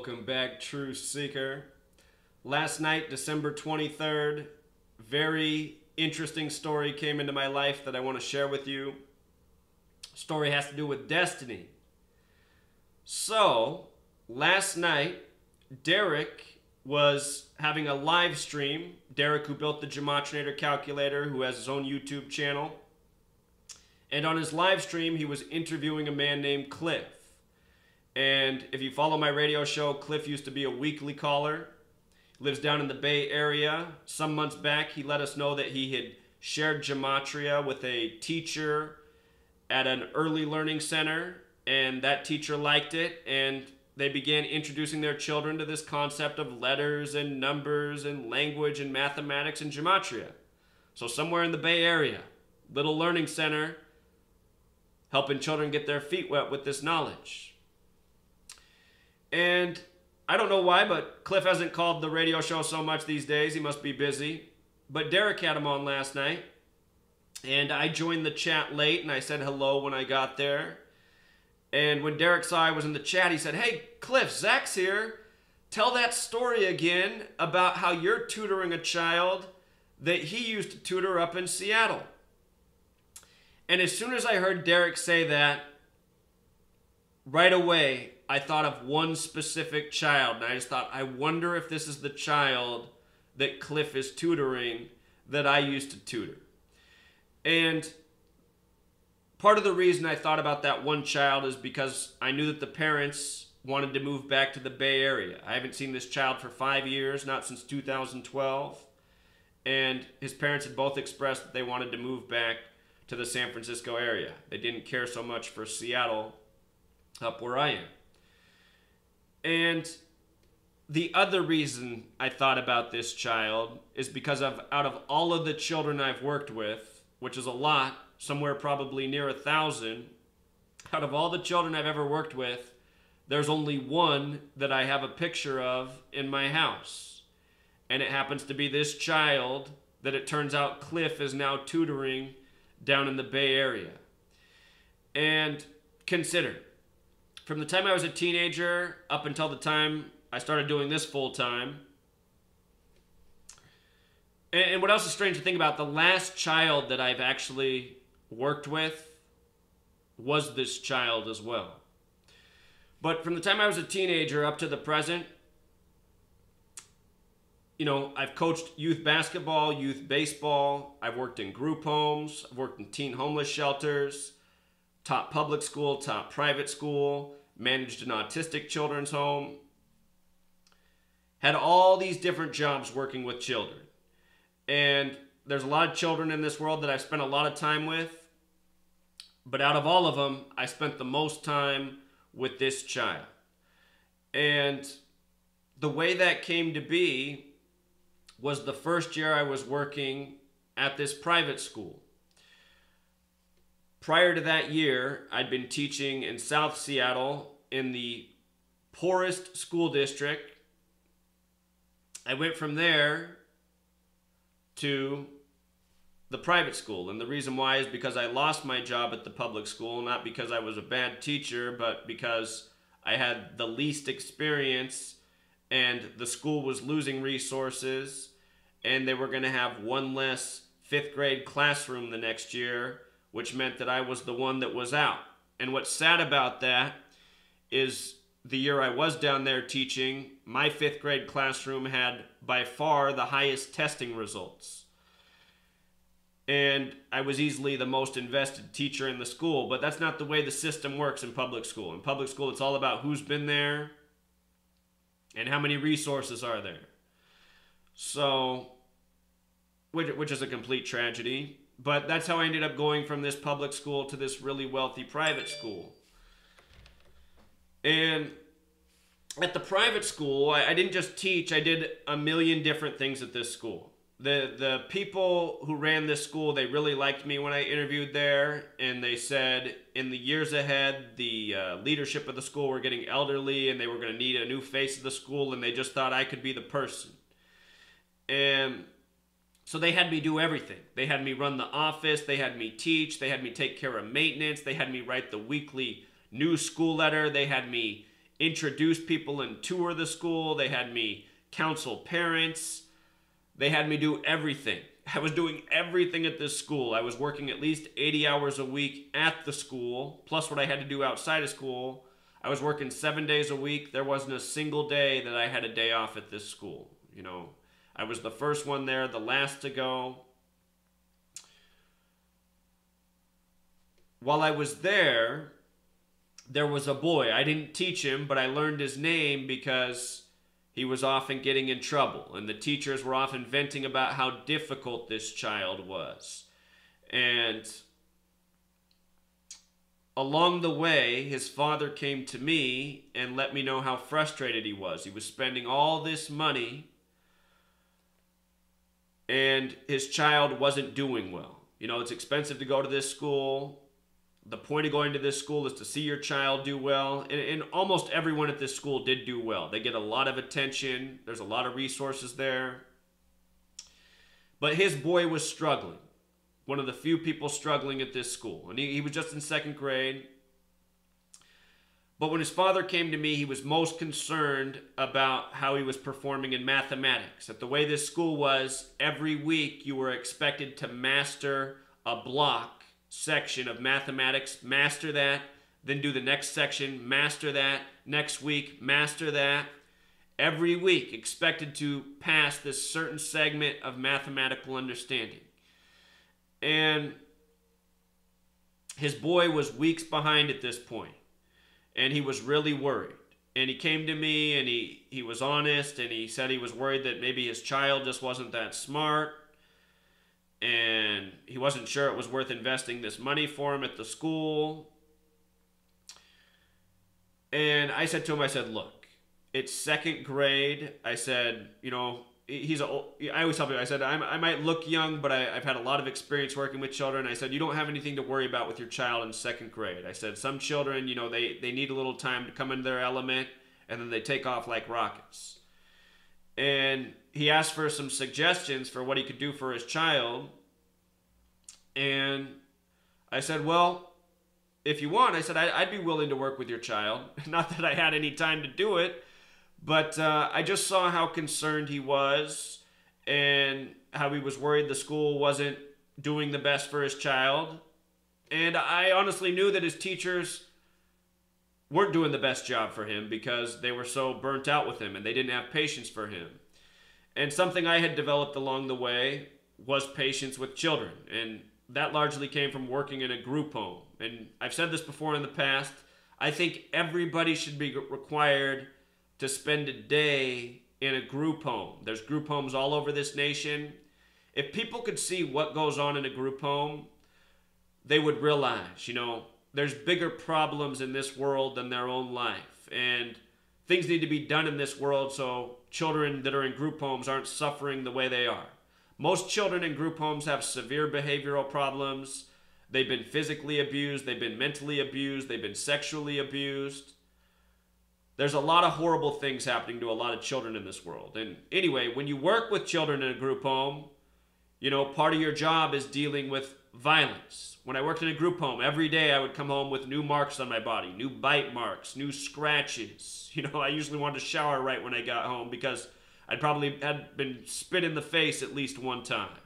Welcome back, True Seeker. Last night, December 23rd, very interesting story came into my life that I want to share with you. Story has to do with destiny. So, last night, Derek was having a live stream. Derek, who built the Gematrinator calculator, who has his own YouTube channel. And on his live stream, he was interviewing a man named Cliff. And if you follow my radio show, Cliff used to be a weekly caller. Lives down in the Bay Area. Some months back, he let us know that he had shared gematria with a teacher at an early learning center, and that teacher liked it, and they began introducing their children to this concept of letters and numbers and language and mathematics and gematria. So somewhere in the Bay Area, little learning center, helping children get their feet wet with this knowledge. And I don't know why, but Cliff hasn't called the radio show so much these days. He must be busy. But Derek had him on last night. And I joined the chat late, and I said hello when I got there. And when Derek saw I was in the chat, he said, "Hey, Cliff, Zach's here. Tell that story again about how you're tutoring a child that he used to tutor up in Seattle." And as soon as I heard Derek say that, right away, I thought of one specific child, and I just thought, I wonder if this is the child that Cliff is tutoring that I used to tutor. And part of the reason I thought about that one child is because I knew that the parents wanted to move back to the Bay Area. I haven't seen this child for 5 years, not since 2012. And his parents had both expressed that they wanted to move back to the San Francisco area. They didn't care so much for Seattle up where I am. And the other reason I thought about this child is because out of all of the children I've worked with, which is a lot, somewhere probably near 1,000, out of all the children I've ever worked with, there's only one that I have a picture of in my house. And it happens to be this child that it turns out Cliff is now tutoring down in the Bay Area. And consider, from the time I was a teenager up until the time I started doing this full time. And what else is strange to think about, the last child that I've actually worked with was this child as well. But from the time I was a teenager up to the present, I've coached youth basketball, youth baseball. I've worked in group homes. I've worked in teen homeless shelters, taught public school, taught private school, managed an autistic children's home, had all these different jobs working with children. And there's a lot of children in this world that I've spent a lot of time with, but out of all of them, I spent the most time with this child. And the way that came to be was the first year I was working at this private school. Prior to that year, I'd been teaching in South Seattle in the poorest school district. I went from there to the private school. And the reason why is because I lost my job at the public school, not because I was a bad teacher, but because I had the least experience and the school was losing resources and they were going to have one less 5th grade classroom the next year, which meant that I was the one that was out. And what's sad about that is the year I was down there teaching, my 5th grade classroom had by far the highest testing results. And I was easily the most invested teacher in the school, but that's not the way the system works in public school. In public school, it's all about who's been there and how many resources are there. So, which is a complete tragedy. But that's how I ended up going from this public school to this really wealthy private school. And at the private school, I didn't just teach, I did a million different things at this school. The people who ran this school, they really liked me when I interviewed there, and they said in the years ahead, the leadership of the school were getting elderly, and they were going to need a new face of the school, and they just thought I could be the person. And so they had me do everything. They had me run the office, they had me teach, they had me take care of maintenance, they had me write the weekly news school letter, they had me introduce people and tour the school. They had me counsel parents. They had me do everything. I was doing everything at this school. I was working at least 80 hours a week at the school, plus what I had to do outside of school. I was working 7 days a week. There wasn't a single day that I had a day off at this school. You know, I was the first one there, the last to go. While I was there was a boy. I didn't teach him, but I learned his name because he was often getting in trouble, and the teachers were often venting about how difficult this child was. And along the way, his father came to me and let me know how frustrated he was. He was spending all this money, and his child wasn't doing well. You know, it's expensive to go to this school. The point of going to this school is to see your child do well. And almost everyone at this school did do well. They get a lot of attention. There's a lot of resources there. But his boy was struggling. One of the few people struggling at this school. And he was just in second grade. But when his father came to me, he was most concerned about how he was performing in mathematics. That the way this school was, every week you were expected to master a block section of mathematics, master that, then do the next section, master that, next week, master that. Every week expected to pass this certain segment of mathematical understanding. And his boy was weeks behind at this point, and he was really worried. And he came to me, and he was honest, and he said he was worried that maybe his child just wasn't that smart, and he wasn't sure it was worth investing this money for him at the school. And I said to him, I said, look, it's second grade. I said, you know, I always tell people, I said, I might look young, but I've had a lot of experience working with children. I said, you don't have anything to worry about with your child in second grade. I said, some children, you know, they need a little time to come into their element, and then they take off like rockets. And he asked for some suggestions for what he could do for his child. And I said, well, if you want, I said, I'd be willing to work with your child. Not that I had any time to do it, but I just saw how concerned he was and how he was worried the school wasn't doing the best for his child. And I honestly knew that his teachers weren't doing the best job for him because they were so burnt out with him and they didn't have patience for him. And something I had developed along the way was patience with children. And that largely came from working in a group home. And I've said this before in the past, I think everybody should be required to spend a day in a group home. There's group homes all over this nation. If people could see what goes on in a group home, they would realize, you know, there's bigger problems in this world than their own life. And things need to be done in this world so children that are in group homes aren't suffering the way they are. Most children in group homes have severe behavioral problems. They've been physically abused. They've been mentally abused. They've been sexually abused. There's a lot of horrible things happening to a lot of children in this world. And anyway, when you work with children in a group home, you know, part of your job is dealing with violence. When I worked in a group home, every day I would come home with new marks on my body, new bite marks, new scratches. You know, I usually wanted to shower right when I got home because I'd probably had been spit in the face at least one time.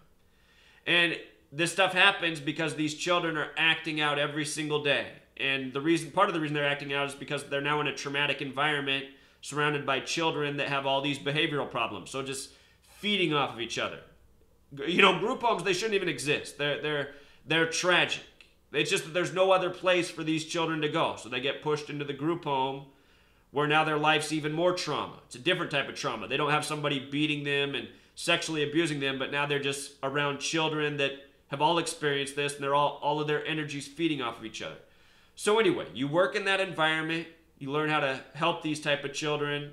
And this stuff happens because these children are acting out every single day. And part of the reason they're acting out is because they're now in a traumatic environment surrounded by children that have all these behavioral problems. So just feeding off of each other. You know, group homes, they shouldn't even exist. They're tragic. It's just that there's no other place for these children to go. So they get pushed into the group home where now their life's even more trauma. It's a different type of trauma. They don't have somebody beating them and sexually abusing them, but now they're just around children that have all experienced this, and they're all of their energies feeding off of each other. So anyway, you work in that environment, you learn how to help these type of children.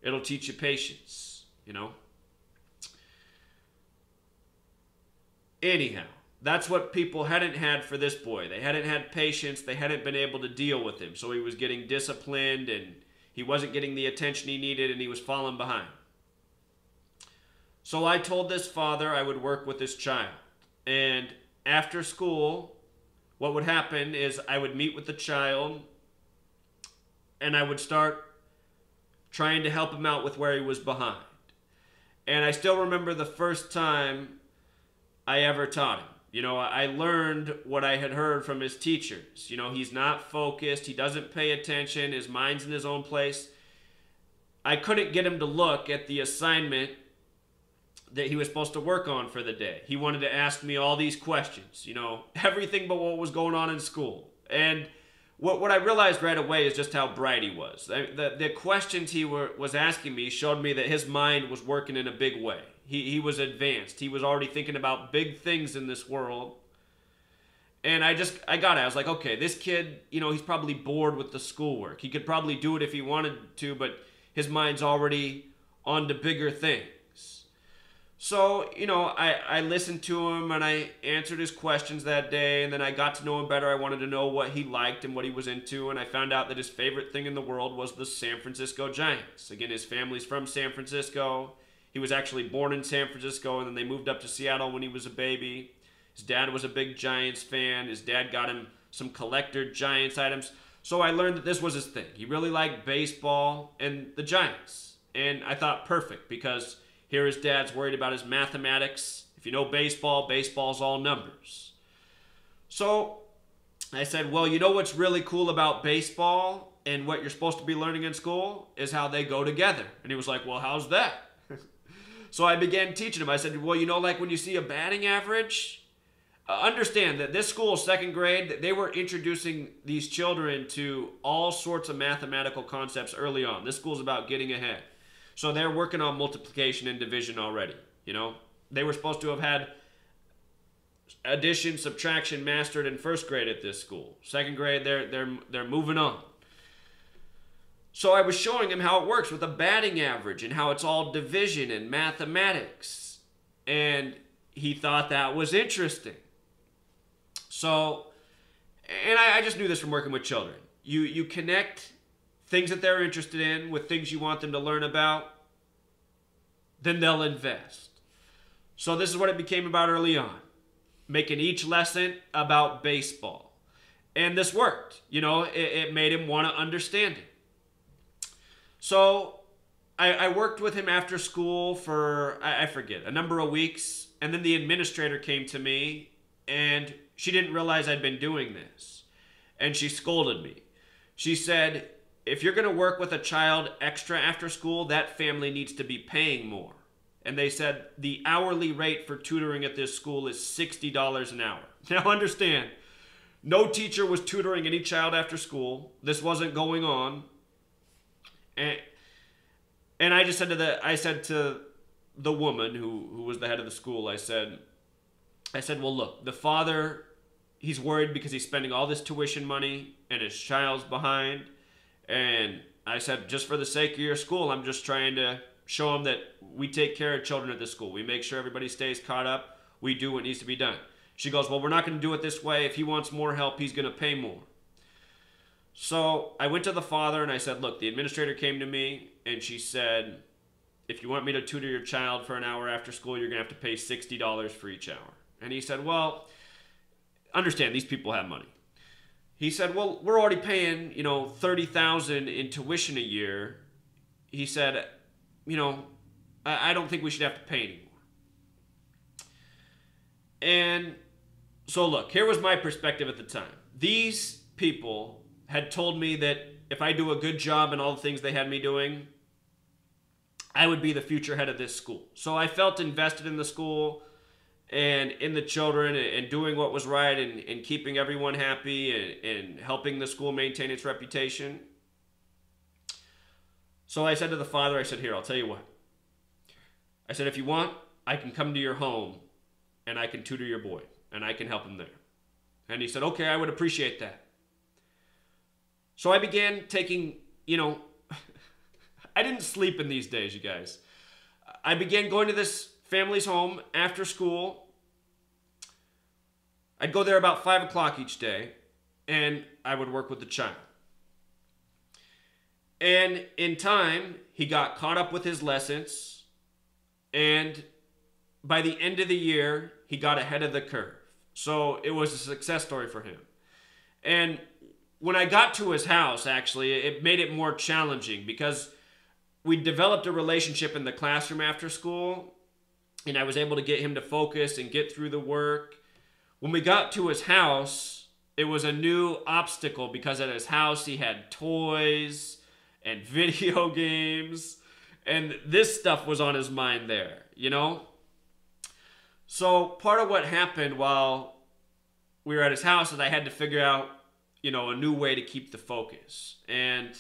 It'll teach you patience, you know. Anyhow, that's what people hadn't had for this boy. They hadn't had patience. They hadn't been able to deal with him. So he was getting disciplined, and he wasn't getting the attention he needed, and he was falling behind. So I told this father I would work with this child. And after school, what would happen is I would meet with the child, and I would start trying to help him out with where he was behind. And I still remember the first time I ever taught him. I learned what I had heard from his teachers. He's not focused, he doesn't pay attention, his mind's in his own place. I couldn't get him to look at the assignment that he was supposed to work on for the day. He wanted to ask me all these questions, everything but what was going on in school. And what I realized right away is just how bright he was. The questions he was asking me showed me that his mind was working in a big way. He was advanced. He was already thinking about big things in this world. And I got it. I was like, okay, this kid, he's probably bored with the schoolwork. He could probably do it if he wanted to, but his mind's already on to bigger things. So, I listened to him and I answered his questions that day, and then I got to know him better. I wanted to know what he liked and what he was into, and I found out that his favorite thing in the world was the San Francisco Giants. Again, his family's from San Francisco. He was actually born in San Francisco, and then they moved up to Seattle when he was a baby. His dad was a big Giants fan. His dad got him some collector Giants items. So I learned that this was his thing. He really liked baseball and the Giants. And I thought, perfect, because here his dad's worried about his mathematics. If you know baseball, baseball's all numbers. So I said, well, what's really cool about baseball and what you're supposed to be learning in school is how they go together. And he was like, well, how's that? So I began teaching him. I said, well, like when you see a batting average, understand that this school, second grade, they were introducing these children to all sorts of mathematical concepts early on. This school's about getting ahead. So they're working on multiplication and division already. They were supposed to have had addition, subtraction mastered in first grade at this school. Second grade, they're moving on. So I was showing him how it works with a batting average and how it's all division and mathematics. And he thought that was interesting. So, and I just knew this from working with children. You connect things that they're interested in with things you want them to learn about, then they'll invest. So this is what it became about early on. Making each lesson about baseball. And this worked. It made him want to understand it. So I worked with him after school for, I forget, a number of weeks. And then the administrator came to me and she didn't realize I'd been doing this. And she scolded me. She said, if you're going to work with a child extra after school, that family needs to be paying more. And they said the hourly rate for tutoring at this school is $60 an hour. Now understand, no teacher was tutoring any child after school. This wasn't going on. And I just said to the woman who was the head of the school, I said, well, look, the father, he's worried because he's spending all this tuition money and his child's behind. And I said, just for the sake of your school, I'm just trying to show him that we take care of children at this school. We make sure everybody stays caught up. We do what needs to be done. She goes, well, we're not going to do it this way. If he wants more help, he's going to pay more. So I went to the father and I said, look, the administrator came to me and she said, if you want me to tutor your child for an hour after school, you're going to have to pay $60 for each hour. And he said, well, understand, these people have money. He said, well, we're already paying, $30,000 in tuition a year. He said, I don't think we should have to pay anymore. And so look, here was my perspective at the time. These people had told me that if I do a good job in all the things they had me doing, I would be the future head of this school. So I felt invested in the school and in the children and doing what was right and keeping everyone happy and helping the school maintain its reputation. So I said to the father, I said, here, I'll tell you what. I said, if you want, I can come to your home and I can tutor your boy and I can help him there. And he said, okay, I would appreciate that. So I began taking, I didn't sleep in these days, you guys. I began going to this family's home after school. I'd go there about 5 o'clock each day, and I would work with the child. And in time, he got caught up with his lessons, and by the end of the year, he got ahead of the curve. So it was a success story for him. And when I got to his house, actually, it made it more challenging because we developed a relationship in the classroom after school, and I was able to get him to focus and get through the work. When we got to his house, it was a new obstacle because at his house he had toys and video games, and this stuff was on his mind there, you know? So part of what happened while we were at his house is I had to figure out, a new way to keep the focus. And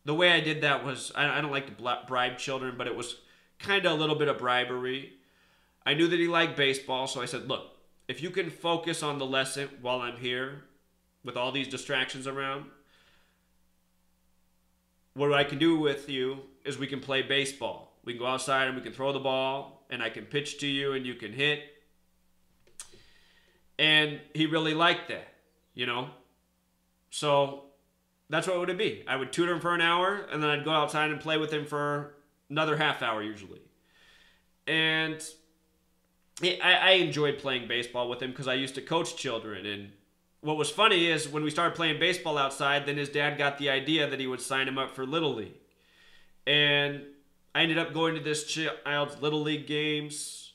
the way I did that was, I don't like to bribe children, but it was kind of a little bit of bribery. I knew that he liked baseball, so I said, look, if you can focus on the lesson while I'm here with all these distractions around, what I can do with you is we can play baseball. We can go outside and we can throw the ball, and I can pitch to you and you can hit. And he really liked that, So that's what it would be. I would tutor him for an hour, and then I'd go outside and play with him for another half hour usually. And I enjoyed playing baseball with him because I used to coach children. And what was funny is when we started playing baseball outside, then his dad got the idea that he would sign him up for Little League. And I ended up going to this child's Little League games,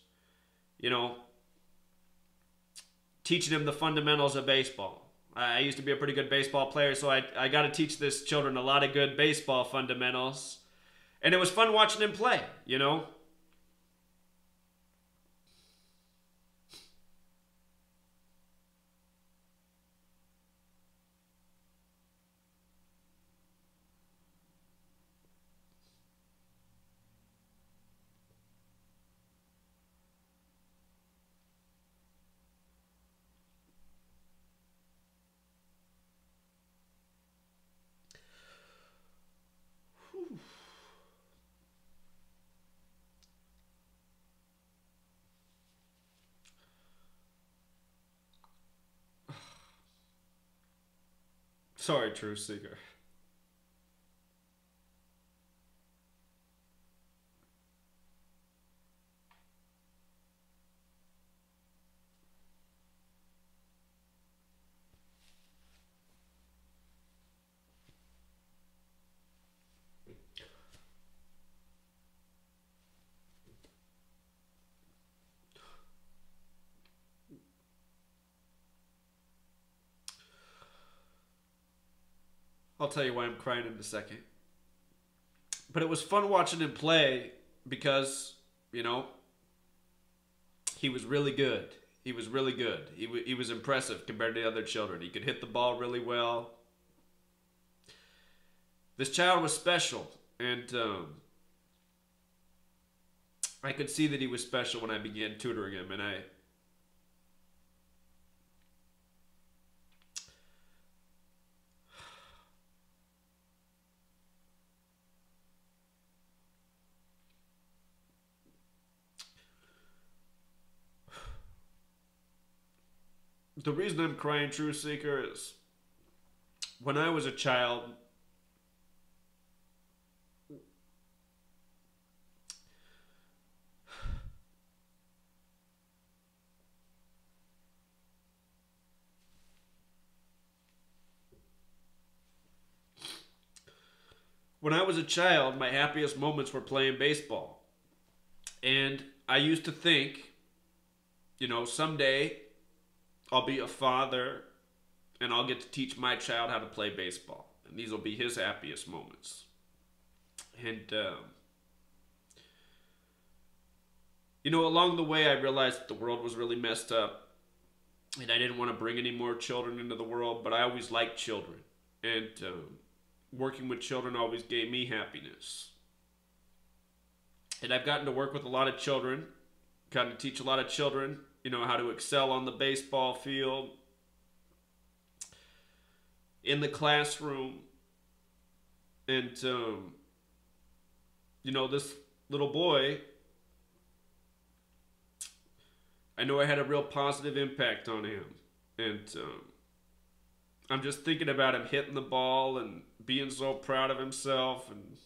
teaching him the fundamentals of baseball. I used to be a pretty good baseball player, so I got to teach this children a lot of good baseball fundamentals. And it was fun watching him play, Sorry, Truth Seeker. I'll tell you why I'm crying in a second. But it was fun watching him play because, he was really good. He was really good. He was impressive compared to the other children. He could hit the ball really well. This child was special, and I could see that he was special when I began tutoring him, and the reason I'm crying, Truth Seeker, is when I was a child, my happiest moments were playing baseball. And I used to think, someday I'll be a father and I'll get to teach my child how to play baseball. And these will be his happiest moments. And, along the way I realized that the world was really messed up. And I didn't want to bring any more children into the world, but I always liked children. And working with children always gave me happiness. And I've gotten to work with a lot of children, gotten to teach a lot of children, how to excel on the baseball field, in the classroom. And, this little boy, I know I had a real positive impact on him. And I'm just thinking about him hitting the ball and being so proud of himself. And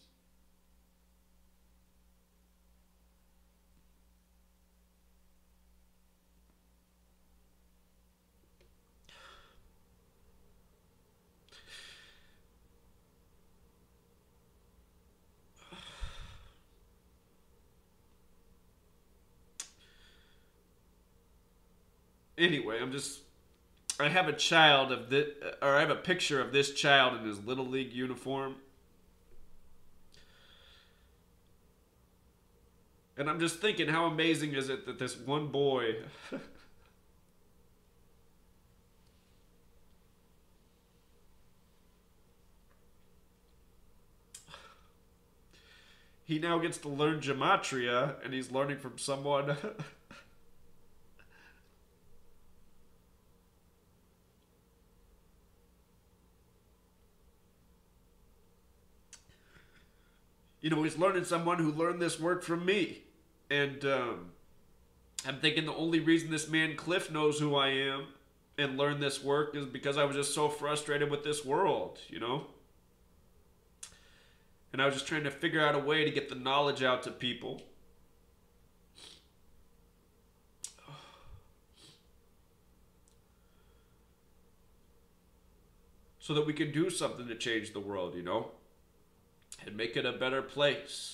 Anyway, I have a child of this, or I have a picture of this child in his Little League uniform. And I'm just thinking, how amazing is it that this one boy he now gets to learn gematria, and he's learning from someone he's learning someone who learned this work from me. And I'm thinking the only reason this man Cliff knows who I am and learned this work is because I was just so frustrated with this world, And I was just trying to figure out a way to get the knowledge out to people. So that we could do something to change the world, And make it a better place.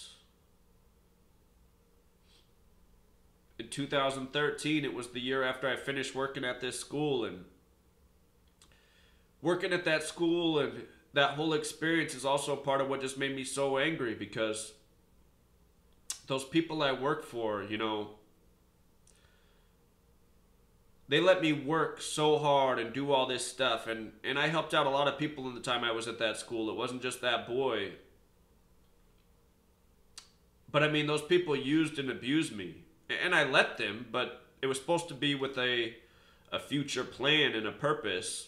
In 2013, it was the year after I finished working at this school, and working at that school and that whole experience is also part of what just made me so angry, because those people I work for, they let me work so hard and do all this stuff, and I helped out a lot of people in the time I was at that school. It wasn't just that boy. But I mean, those people used and abused me. And I let them, but it was supposed to be with a future plan and a purpose.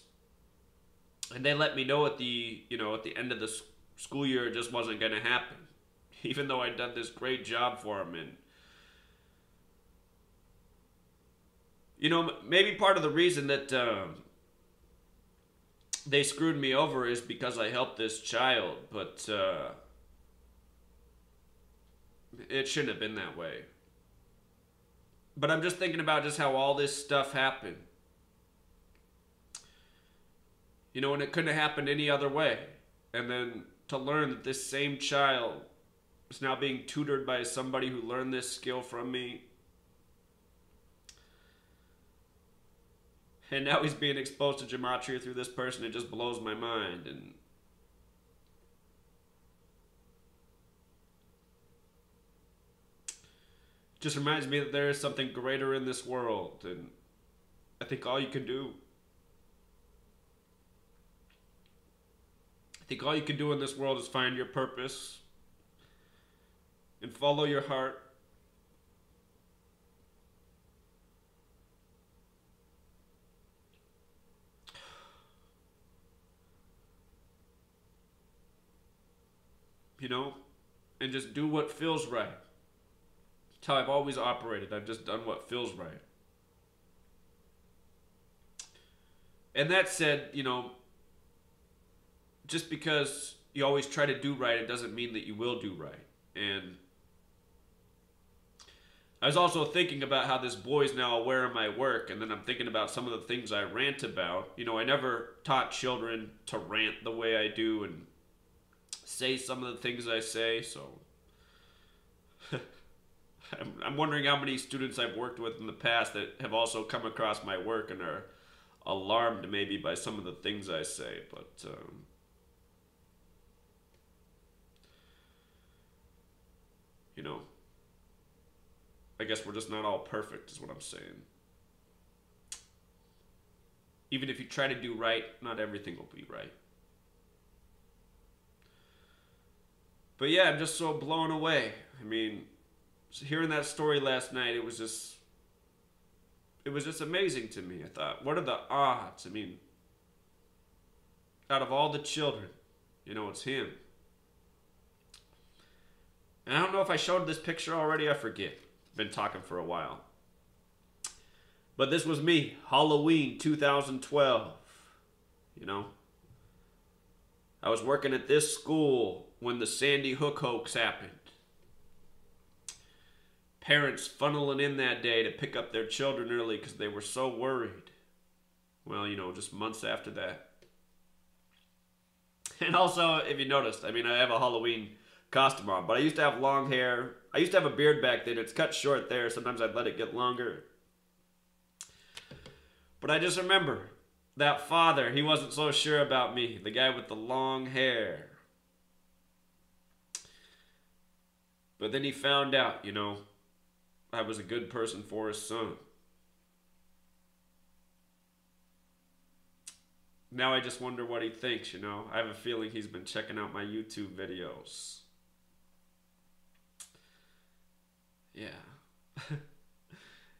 And they let me know at the end of the school year it just wasn't going to happen. Even though I'd done this great job for them. And maybe part of the reason that they screwed me over is because I helped this child, but it shouldn't have been that way. But I'm just thinking about just how all this stuff happened. And it couldn't have happened any other way. And then to learn that this same child is now being tutored by somebody who learned this skill from me. And now he's being exposed to gematria through this person. It just blows my mind. And just reminds me that there is something greater in this world, and I think all you can do in this world is find your purpose and follow your heart. And just do what feels right. That's how I've always operated. I've just done what feels right. And that said, just because you always try to do right, it doesn't mean that you will do right. And I was also thinking about how this boy's now aware of my work, and then I'm thinking about some of the things I rant about. I never taught children to rant the way I do and say some of the things I say, so I'm wondering how many students I've worked with in the past that have also come across my work and are alarmed maybe by some of the things I say, but I guess we're just not all perfect is what I'm saying. Even if you try to do right, not everything will be right. But yeah, I'm just so blown away. I mean, hearing that story last night, it was just amazing to me. I thought, what are the odds? I mean, out of all the children, it's him. And I don't know if I showed this picture already, I forget. I've been talking for a while. But this was me, Halloween 2012. I was working at this school when the Sandy Hook hoax happened. Parents funneling in that day to pick up their children early because they were so worried. Well, just months after that. And also, if you noticed, I have a Halloween costume on, but I used to have long hair. I used to have a beard back then. It's cut short there. Sometimes I'd let it get longer. But I just remember that father, he wasn't so sure about me. The guy with the long hair. But then he found out, I was a good person for his son. Now I just wonder what he thinks, I have a feeling he's been checking out my YouTube videos. Yeah.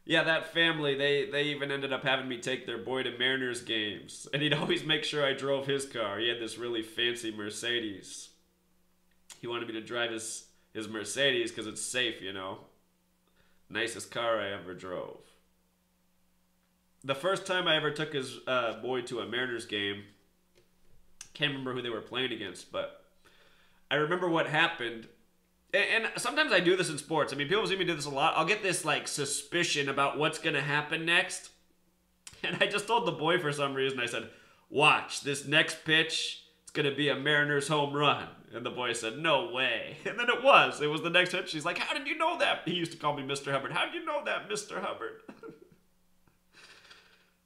Yeah, that family, they even ended up having me take their boy to Mariners games. And he'd always make sure I drove his car. He had this really fancy Mercedes. He wanted me to drive his Mercedes because it's safe, Nicest car I ever drove. The first time I ever took his boy to a Mariners game, can't remember who they were playing against, but I remember what happened. And sometimes I do this in sports. I mean, people see me do this a lot. I'll get this, suspicion about what's going to happen next. And I just told the boy for some reason, I said, watch, this next pitch, it's going to be a Mariners home run. And the boy said, no way. And then it was. It was the next pitch. She's like, how did you know that? He used to call me Mr. Hubbard. How did you know that, Mr. Hubbard?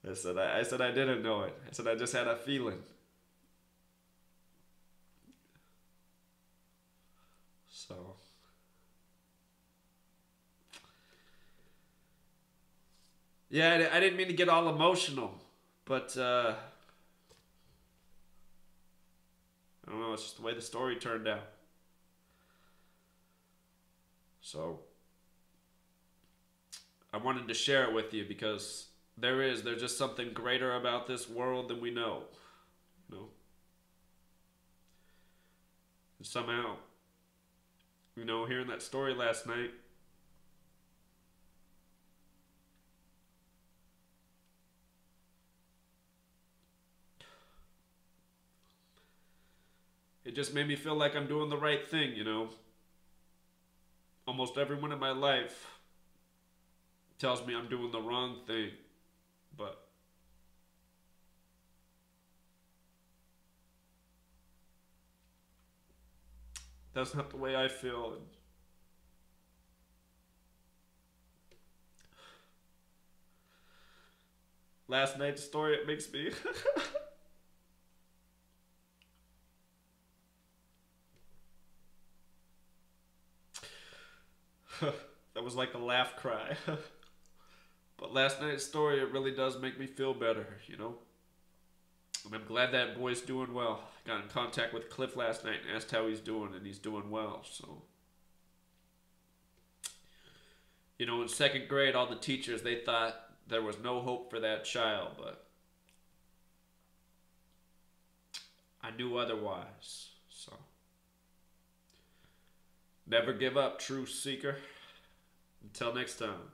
I said I didn't know it. I said I just had a feeling. So yeah, I didn't mean to get all emotional, but I don't know. It's just the way the story turned out. So I wanted to share it with you because there's just something greater about this world than we know. And somehow, hearing that story last night, it just made me feel like I'm doing the right thing, Almost everyone in my life tells me I'm doing the wrong thing, but that's not the way I feel. And last night's story, it makes me that was like a laugh cry. But last night's story, it really does make me feel better, And I'm glad that boy's doing well. I got in contact with Cliff last night and asked how he's doing, and he's doing well, so. In second grade, all the teachers, they thought there was no hope for that child, but I knew otherwise, so. Never give up, truth seeker. Until next time.